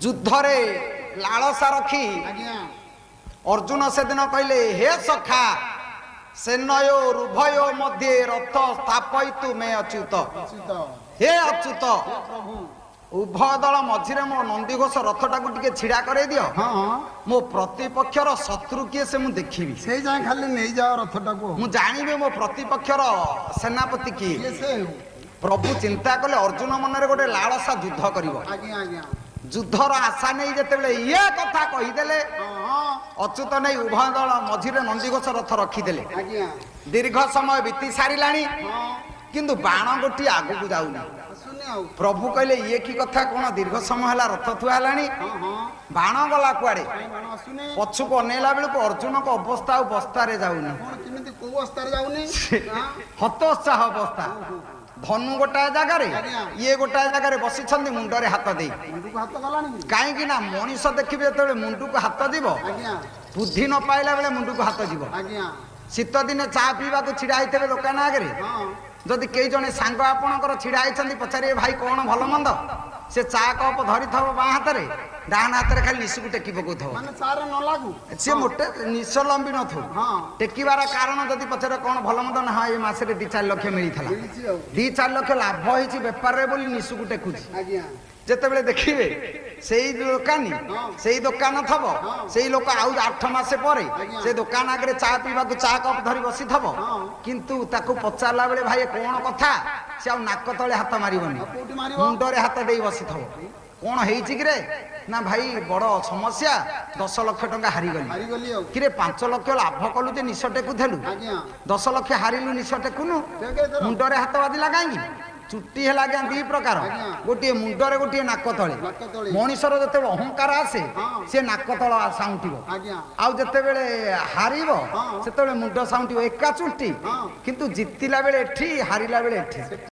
ଯୁଦ୍ଧରେ ଲାଳସା ରଖି ଅର୍ଜୁନ ସେଦିନ କହିଲେ, ହେ ସଖା ସେନୟ ଉଭୟ ମଧ୍ୟରେ ରଥ ସ୍ଥାପୟିତୁ ମେ ଅଚ୍ୟୁତ। ହେ ଅଚ୍ୟୁତ, ଉଭୟ ଦଳ ମଝିରେ ମୋ ନନ୍ଦିଘୋଷ ରଥଟାକୁ ଟିକେ ଛିଡା କରେଇ ଦିଅ। ମୋ ପ୍ରତିପକ୍ଷର ଶତ୍ରୁ କିଏ ସେ ମୁଁ ଦେଖିବି। ସେଇ ଯାଏ ଖାଲି ନେଇଯାଅ ରଥଟାକୁ, ମୁଁ ଜାଣିବି ମୋ ପ୍ରତିପକ୍ଷର ସେନାପତି କିଏ। ପ୍ରଭୁ ଚିନ୍ତା କଲେ ଅର୍ଜୁନ ମନରେ ଗୋଟେ ଲାଳସା ଯୁଦ୍ଧ କରିବ। ଯୁଦ୍ଧର ଆଶା ନେଇ ଯେତେବେଳେ ଇଏ କଥା କହିଦେଲେ, ଅଚ୍ୟୁତ ନେଇ ଉଭୟ ଦଳ ମଝିରେ ନନ୍ଦିଘୋଷ ରଥ ରଖିଦେଲେ। ଦୀର୍ଘ ସମୟ ବିତି ସାରିଲାଣି, କିନ୍ତୁ ବାଣ ଗୋଟିଏ ଆଗକୁ ଯାଉନି। ପ୍ରଭୁ କହିଲେ, ଇଏ କି କଥା, କଣ ଦୀର୍ଘ ସମୟ ହେଲା ରଥ ଥୁଆ ହେଲାଣି, ବାଣ ଗଲା କୁଆଡେ? ପଛକୁ ଅନେଇଲା ବେଳକୁ ଅର୍ଜୁନଙ୍କ ଅବସ୍ଥା ଆଉ ବସ୍ତାରେ ଯାଉନି, ହତୋତ୍ସାହ ଅବସ୍ଥା। ଧନୁ ଗୋଟାଏ ଜାଗାରେ, ଇଏ ଗୋଟାଏ ଜାଗାରେ ବସିଛନ୍ତି ମୁଣ୍ଡରେ ହାତ ଦେଇ। କାହିଁକି ନା ମଣିଷ ଦେଖିବେ ଯେତେବେଳେ ମୁଣ୍ଡକୁ ହାତ ଯିବ, ବୁଦ୍ଧି ନ ପାଇଲା ବେଳେ ମୁଣ୍ଡକୁ ହାତ ଯିବ। ଶୀତ ଦିନେ ଚା ପିଇବାକୁ ଛିଡା ହେଇଥିବେ ଦୋକାନ ଆଗରେ, ଯଦି କେହି ଜଣେ ସାଙ୍ଗ ଆପଣଙ୍କର ଛିଡା ହେଇଛନ୍ତି, ପଚାରିବେ ଭାଇ କଣ ଭଲ ମନ୍ଦ, ସେ ଚା କପ ଧରିଥିବ ବାଁ ହାତରେ, ଡାହାଣ ହାତରେ ଖାଲି ନିଶକୁ ଟେକି ପକଉଥିବ। ସିଏ ମୋଟେ ନିଶ ଲମ୍ବି ନଥିବ। ଟେକିବାର କାରଣ ଯଦି ପଚାରେ କଣ ଭଲ ମନ୍ଦ, ନା ହଁ ଏ ମାସରେ 2-4 ଲକ୍ଷ ମିଳିଥିଲା, 2-4 ଲକ୍ଷ ଲାଭ ହେଇଛି ବେପାରରେ ବୋଲି ନିଶକୁ ଟେକୁଛି। ଯେତେବେଳେ ଦେଖିବେ ସେଇ ଦୋକାନୀ, ସେଇ ଦୋକାନ ଥବ, ସେଇ ଲୋକ ଆଉ 8 ମାସ ପରେ ସେ ଦୋକାନ ଆଗରେ ଚା ପିଇବାକୁ ଚା କପ୍ ଧରି ବସିଥବ, କିନ୍ତୁ ତାକୁ ପଚାରିଲା ବେଳେ ଭାଇ କଣ କଥା, ସେ ଆଉ ନାକ ତଳେ ହାତ ମାରିବନି, ମୁଣ୍ଡରେ ହାତ ଦେଇ ବସିଥବ। କଣ ହେଇଛି କିରେ, ନା ଭାଇ ବଡ ସମସ୍ୟା, 10 ଲକ୍ଷ ଟଙ୍କା ହାରିଗଲି। କିରେ 5 ଲକ୍ଷ ଲାଭ କଲୁ ଯେ ନିଶ ଟେକୁଥିଲୁ, 10 ଲକ୍ଷ ହାରିଲୁ ନିଶ ଟେକୁନୁ, ମୁଣ୍ଡରେ ହାତ ବାଜିଲା କାହିଁକି? ଚୁଟି ହେଲା ଆଜ୍ଞା 2 ପ୍ରକାର, ଗୋଟିଏ ମୁଣ୍ଡରେ, ଗୋଟିଏ ନାକ ତଳେ। ମଣିଷର ଯେତେବେଳେ ଅହଙ୍କାର ଆସେ ସେ ନାକ ତଳ ସାଉଁଟିବ, ଆଉ ଯେତେବେଳେ ହାରିବ ସେତେବେଳେ ମୁଣ୍ଡ ସାଉଁଟିବ। ଏକା ଚୁଟି, କିନ୍ତୁ ଜିତିଲା ବେଳେ ଏଠି, ହାରିଲା ବେଳେ ଏଠି।